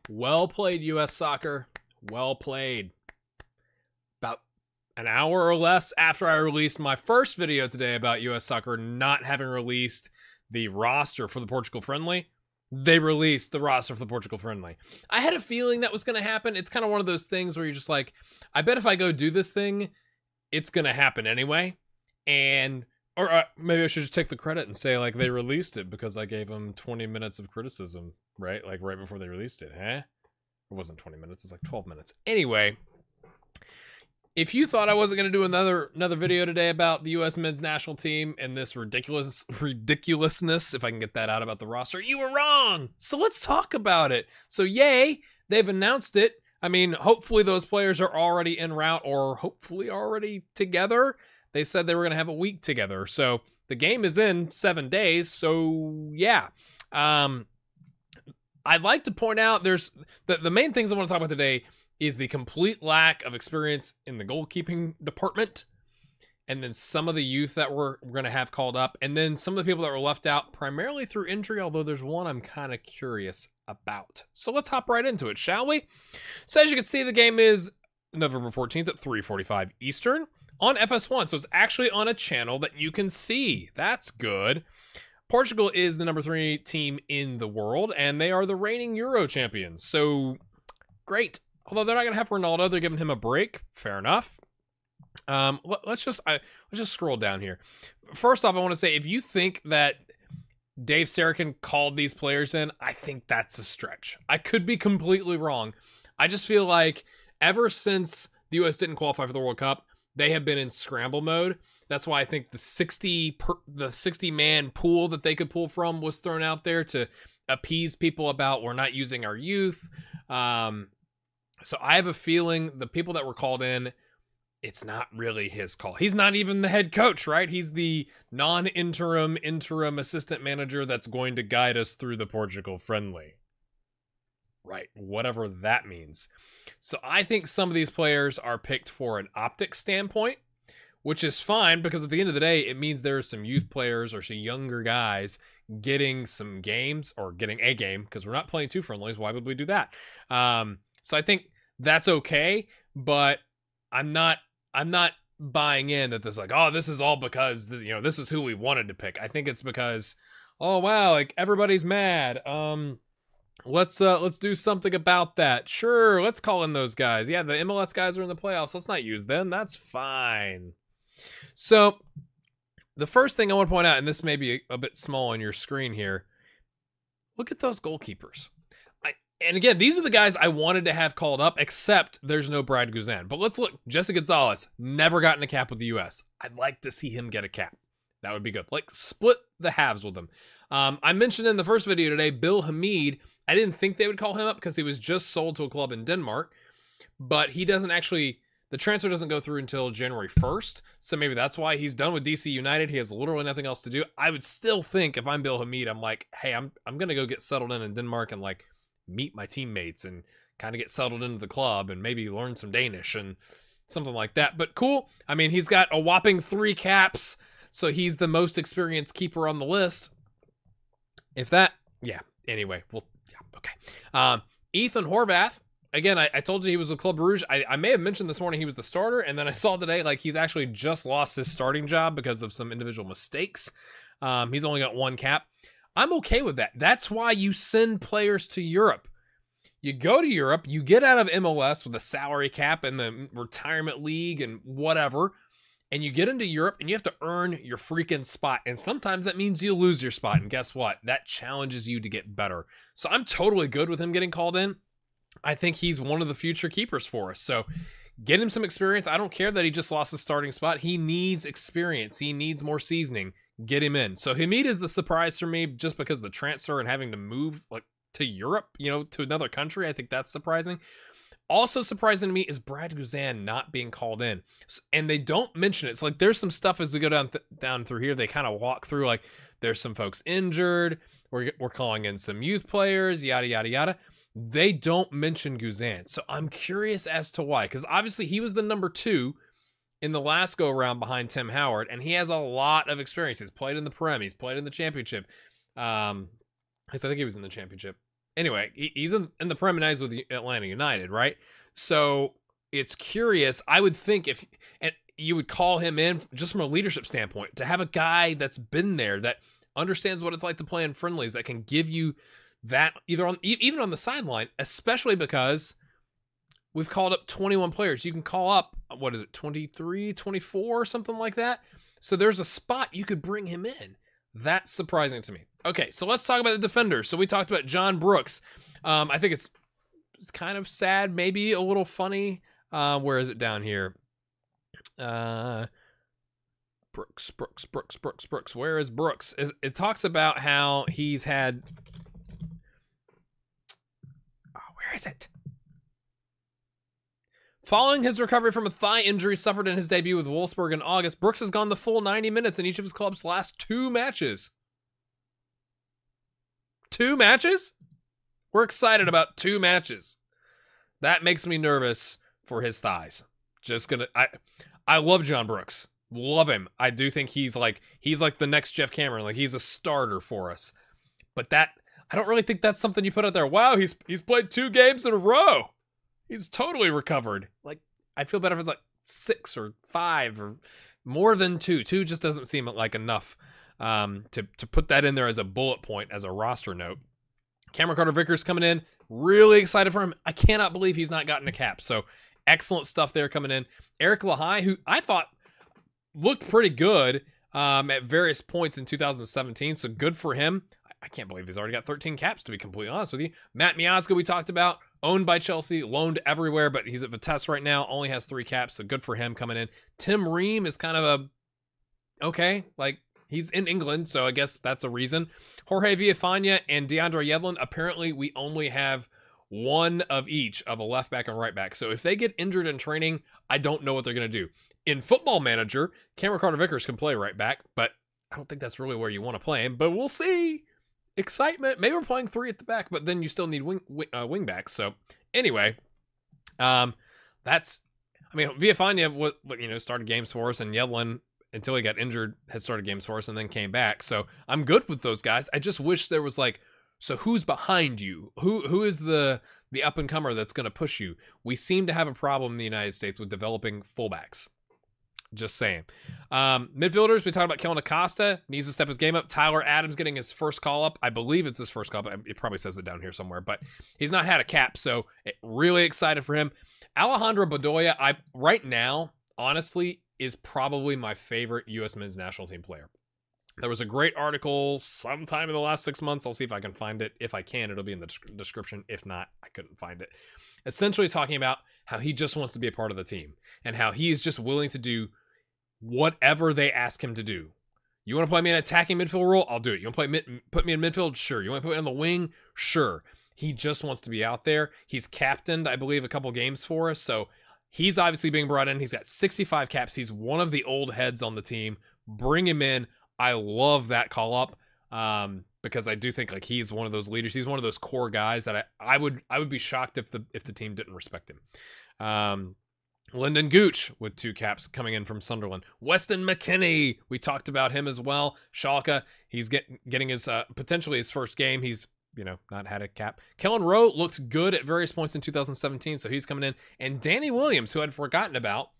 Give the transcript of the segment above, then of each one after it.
Well played, U.S. Soccer. Well played. About an hour or less after I released my first video today about U.S. Soccer not having released the roster for the Portugal friendly, they released the roster for the Portugal friendly. I had a feeling that was going to happen. It's kind of one of those things where you're just like, I bet if I go do this thing, it's going to happen anyway. Or maybe I should just take the credit and say, like, they released it because I gave them 20 minutes of criticism, right? Like, right before they released it, It wasn't 20 minutes, it's like 12 minutes. Anyway, if you thought I wasn't going to do another video today about the U.S. men's national team and this ridiculousness, if I can get that out about the roster, you were wrong! So let's talk about it. So yay, they've announced it. I mean, hopefully those players are already en route or hopefully already together. They said they were going to have a week together. So the game is in 7 days. So yeah. I'd like to point out there's the main things I want to talk about today is the complete lack of experience in the goalkeeping department. And then some of the youth that we're going to have called up. And then some of the people that were left out primarily through injury, although there's one I'm kind of curious about. So let's hop right into it, shall we? So as you can see, the game is November 14th at 3:45 Eastern. On FS1, so it's actually on a channel that you can see. That's good. Portugal is the number 3 team in the world, and they are the reigning Euro champions. So, great. Although they're not going to have Ronaldo, they're giving him a break. Fair enough. Let's just scroll down here. First off, I want to say, if you think that Dave Sarachan called these players in, I think that's a stretch. I could be completely wrong. I just feel like ever since the U.S. didn't qualify for the World Cup, they have been in scramble mode. That's why I think the 60-man pool that they could pull from was thrown out there to appease people about we're not using our youth. So I have a feeling the people that were called in, it's not really his call. He's not even the head coach, right? He's the non-interim, interim assistant manager that's going to guide us through the Portugal friendly. Right, whatever that means. So I think some of these players are picked for an optic standpoint, which is fine because at the end of the day, it means there are some youth players or some younger guys getting some games or getting a game because we're not playing 2 friendlies. Why would we do that? So I think that's okay, but I'm not buying in that this like, oh, this is all because this is who we wanted to pick. I think it's because, oh wow, like everybody's mad. Let's do something about that. Sure, let's call in those guys. Yeah, the MLS guys are in the playoffs. Let's not use them. That's fine. So, the first thing I want to point out, and this may be a bit small on your screen here, look at those goalkeepers. And again, these are the guys I wanted to have called up, except there's no Brad Guzan. But let's look. Jesse Gonzalez, never gotten a cap with the U.S. I'd like to see him get a cap. That would be good. Like, split the halves with him. I mentioned in the first video today, Bill Hamid. I didn't think they would call him up because he was just sold to a club in Denmark, but he doesn't actually, the transfer doesn't go through until January 1st, so maybe that's why he's done with DC United. He has literally nothing else to do. I would still think if I'm Bill Hamid, I'm like, hey, I'm going to go get settled in Denmark and like meet my teammates and kind of get settled into the club and maybe learn some Danish and something like that. But cool. I mean, he's got a whopping 3 caps, so he's the most experienced keeper on the list. If that, yeah, anyway, well, yeah, okay. Ethan Horvath, again, I told you he was with Club Rouge. I may have mentioned this morning he was the starter, and then I saw today, like, he's actually just lost his starting job because of some individual mistakes. He's only got 1 cap. I'm okay with that. That's why you send players to Europe. You go to Europe, you get out of MLS with a salary cap and the retirement league and whatever, and you get into Europe and you have to earn your freaking spot. And sometimes that means you lose your spot. And guess what? That challenges you to get better. So I'm totally good with him getting called in. I think he's one of the future keepers for us. So get him some experience. I don't care that he just lost his starting spot. He needs experience. He needs more seasoning. Get him in. So Hamid is the surprise for me just because of the transfer and having to move like to Europe, to another country. I think that's surprising. Also surprising to me is Brad Guzan not being called in. And they don't mention it. So like there's some stuff as we go down through here. They kind of walk through like there's some folks injured. We're calling in some youth players, yada, yada, yada. They don't mention Guzan. So I'm curious as to why. Because obviously he was the number 2 in the last go-around behind Tim Howard. And he has a lot of experience. He's played in the Prem. He's played in the Championship. I think he was in the Championship. anyway, he's in the Prem and he's with Atlanta United, right? So it's curious. I would think if and you would call him in just from a leadership standpoint to have a guy that's been there, that understands what it's like to play in friendlies, that can give you that even on the sideline, especially because we've called up 21 players. You can call up, what is it, 23, 24, something like that. So there's a spot you could bring him in. That's surprising to me. Okay, so let's talk about the defenders. So we talked about John Brooks. I think it's kind of sad, maybe a little funny. Where is it down here? Brooks. Where is Brooks? It talks about how he's had... Oh, where is it? Following his recovery from a thigh injury suffered in his debut with Wolfsburg in August, Brooks has gone the full 90 minutes in each of his club's last 2 matches. 2 matches? We're excited about 2 matches. That makes me nervous for his thighs. I love John Brooks. Love him. I do think he's like the next Jeff Cameron. Like, he's a starter for us. But I don't really think that's something you put out there. Wow, he's played 2 games in a row. He's totally recovered. Like, I'd feel better if it's like 6 or 5 or more than 2. 2 just doesn't seem like enough to put that in there as a bullet point, as a roster note. Cameron Carter-Vickers coming in. Really excited for him. I cannot believe he's not gotten a cap. So excellent stuff there coming in. Eric Lahai, who I thought looked pretty good at various points in 2017. So good for him. I can't believe he's already got 13 caps, to be completely honest with you. Matt Miazga, we talked about, owned by Chelsea, loaned everywhere, but he's at Vitesse right now, only has 3 caps, so good for him coming in. Tim Ream is kind of okay, like, he's in England, so I guess that's a reason. Jorge Villafana and DeAndre Yedlin, apparently we only have one of each of a left back and right back. So if they get injured in training, I don't know what they're going to do. In Football Manager, Cameron Carter-Vickers can play right back, but I don't think that's really where you want to play him, but we'll see. Excitement. Maybe we're playing 3 at the back, but then you still need wing backs. So anyway, Villafana, started games for us, and Yedlin, until he got injured, had started games for us and then came back. So I'm good with those guys. I just wish there was so who's behind you? Who is the up and comer that's going to push you? We seem to have a problem in the United States with developing fullbacks. Just saying. Midfielders, we talked about Kellen Acosta. Needs to step his game up. Tyler Adams getting his first call up. I believe it's his first call up. It probably says it down here somewhere, but he's not had a cap, so really excited for him. Alejandro Bedoya, right now, honestly, is probably my favorite U.S. men's national team player. There was a great article sometime in the last 6 months. I'll see if I can find it. If I can, it'll be in the description. If not, I couldn't find it. Essentially talking about how he just wants to be a part of the team and how he is just willing to do whatever they ask him to do. You want to play me in an attacking midfield role? I'll do it. You want to put me in midfield? Sure. You want to put me on the wing? Sure. He just wants to be out there. He's captained, I believe, a couple games for us. So he's obviously being brought in. He's got 65 caps. He's one of the old heads on the team. Bring him in. I love that call up because I do think he's one of those leaders. He's one of those core guys that I would be shocked if the team didn't respect him. Lyndon Gooch with 2 caps coming in from Sunderland. Weston McKennie, we talked about him as well. Schalke, he's getting his potentially his first game. He's not had a cap. Kellen Rowe looked good at various points in 2017, so he's coming in. And Danny Williams, who I'd forgotten about.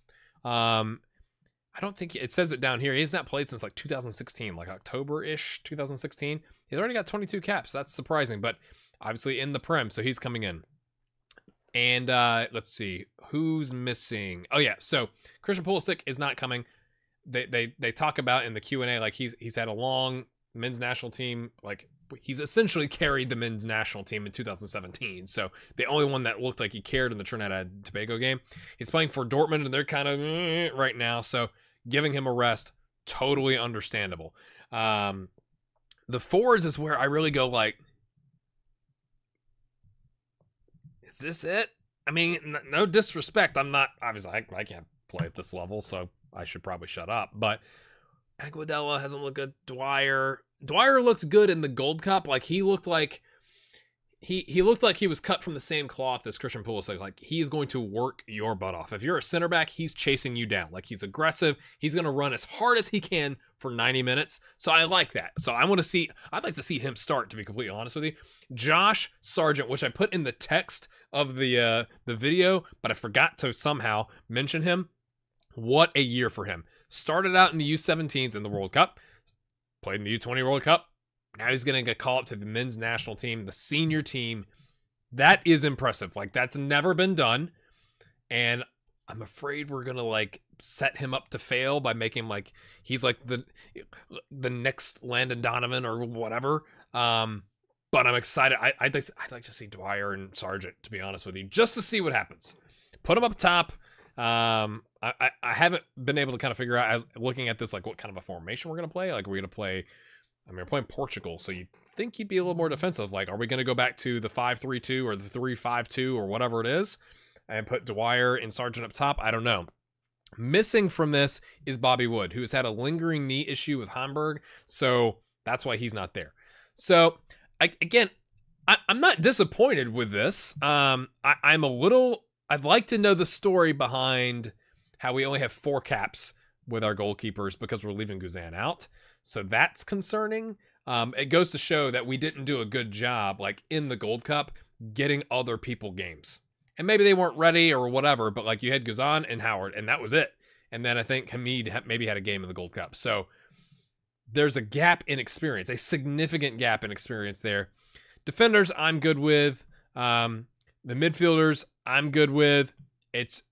I don't think it says it down here. He's not played since 2016, October-ish 2016. He's already got 22 caps. That's surprising, but obviously in the Prem, so he's coming in. And let's see who's missing. Oh yeah, so Christian Pulisic is not coming. They talk about in the Q&A he's had a long men's national team. He's essentially carried the men's national team in 2017. So the only one that looked like he cared in the Trinidad and Tobago game. He's playing for Dortmund, and they're kind of right now. So giving him a rest, totally understandable. The forwards is where I really go is this it? I mean, no disrespect. I'm not, obviously, I can't play at this level, so I should probably shut up. But Aguadella hasn't looked good. Dwyer looked good in the Gold Cup. He looked like he looked like he was cut from the same cloth as Christian Pulisic. Like, he's going to work your butt off. If you're a center back, he's chasing you down. Like, he's aggressive. He's going to run as hard as he can for 90 minutes. So I like that. So I'd like to see him start, to be completely honest with you. Josh Sargent, which I put in the text of the video, but I forgot to somehow mention him. What a year for him. Started out in the U17s in the World Cup. Played in the U20 World Cup. Now he's going to get called up to the men's national team, the senior team. That is impressive. Like, that's never been done. And I'm afraid we're going to, like, set him up to fail by making him, like, he's like the next Landon Donovan or whatever. But I'm excited. I'd like to see Dwyer and Sargent, to be honest with you, just to see what happens. Put him up top. I haven't been able to kind of figure out, as looking at this, like, what kind of a formation we're going to play. Like, we're going to play... I mean, we're playing Portugal, so you'd think you'd be a little more defensive. Like, are we going to go back to the 5-3-2 or the 3-5-2 or whatever it is and put Dwyer and Sargent up top? I don't know. Missing from this is Bobby Wood, who has had a lingering knee issue with Hamburg, so that's why he's not there. So, I'm not disappointed with this. I'd like to know the story behind how we only have 4 caps with our goalkeepers because we're leaving Guzan out. So that's concerning. It goes to show that we didn't do a good job, like, in the Gold Cup, getting other people games. And maybe they weren't ready or whatever, but, like, you had Guzan and Howard, and that was it. And then I think Hamid maybe had a game in the Gold Cup. So there's a gap in experience, a significant gap in experience there. Defenders, I'm good with. The midfielders, I'm good with. It's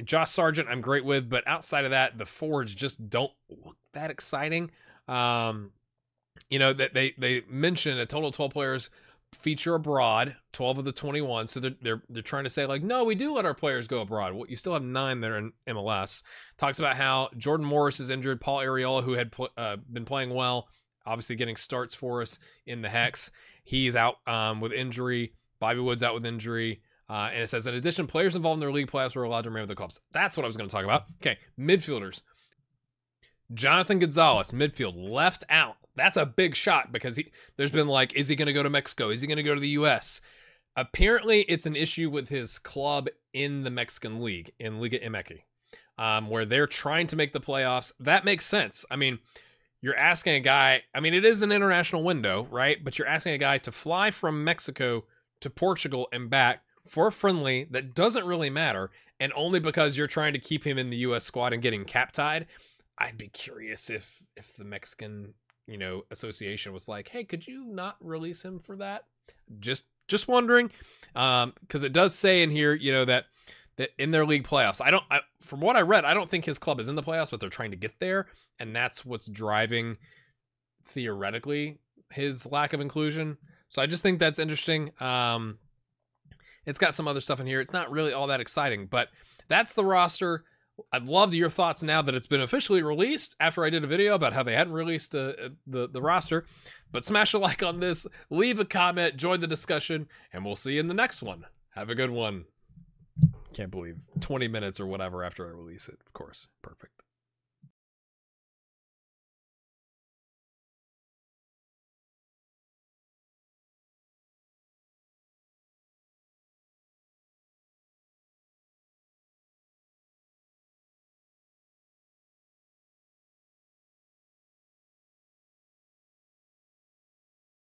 Josh Sargent, I'm great with. But outside of that, the forwards just don't look that exciting. You know, that they mentioned a total of 12 players feature abroad, 12 of the 21. So they're trying to say, like, no, we do let our players go abroad. Well, you still have 9 that are in MLS. Talks about how Jordan Morris is injured. Paul Arriola, who had been playing well, obviously getting starts for us in the Hex. He's out with injury. Bobby Wood's out with injury. And it says, in addition, players involved in their league playoffs were allowed to remain with the clubs. That's what I was going to talk about. Okay, midfielders. Jonathan Gonzalez, midfield, left out. That's a big shot because there's been, like, is he going to go to Mexico? Is he going to go to the U.S.? Apparently, it's an issue with his club in the Mexican League, in Liga MX, where they're trying to make the playoffs. That makes sense. I mean, you're asking a guy, I mean, it is an international window, right? But you're asking a guy to fly from Mexico to Portugal and back for a friendly that doesn't really matter, and only because you're trying to keep him in the U.S. squad and getting cap-tied. I'd be curious if the Mexican, you know, association was like, hey, could you not release him for that? Just wondering, because it does say in here, you know, that in their league playoffs, from what I read, I don't think his club is in the playoffs, but they're trying to get there, and that's what's driving, theoretically, his lack of inclusion. So I just think that's interesting. It's got some other stuff in here. It's not really all that exciting, but that's the roster. I'd love your thoughts now that it's been officially released after I did a video about how they hadn't released the roster. But smash a like on this, leave a comment, join the discussion, and we'll see you in the next one. Have a good one. Can't believe 20 minutes or whatever after I release it. Of course. Perfect.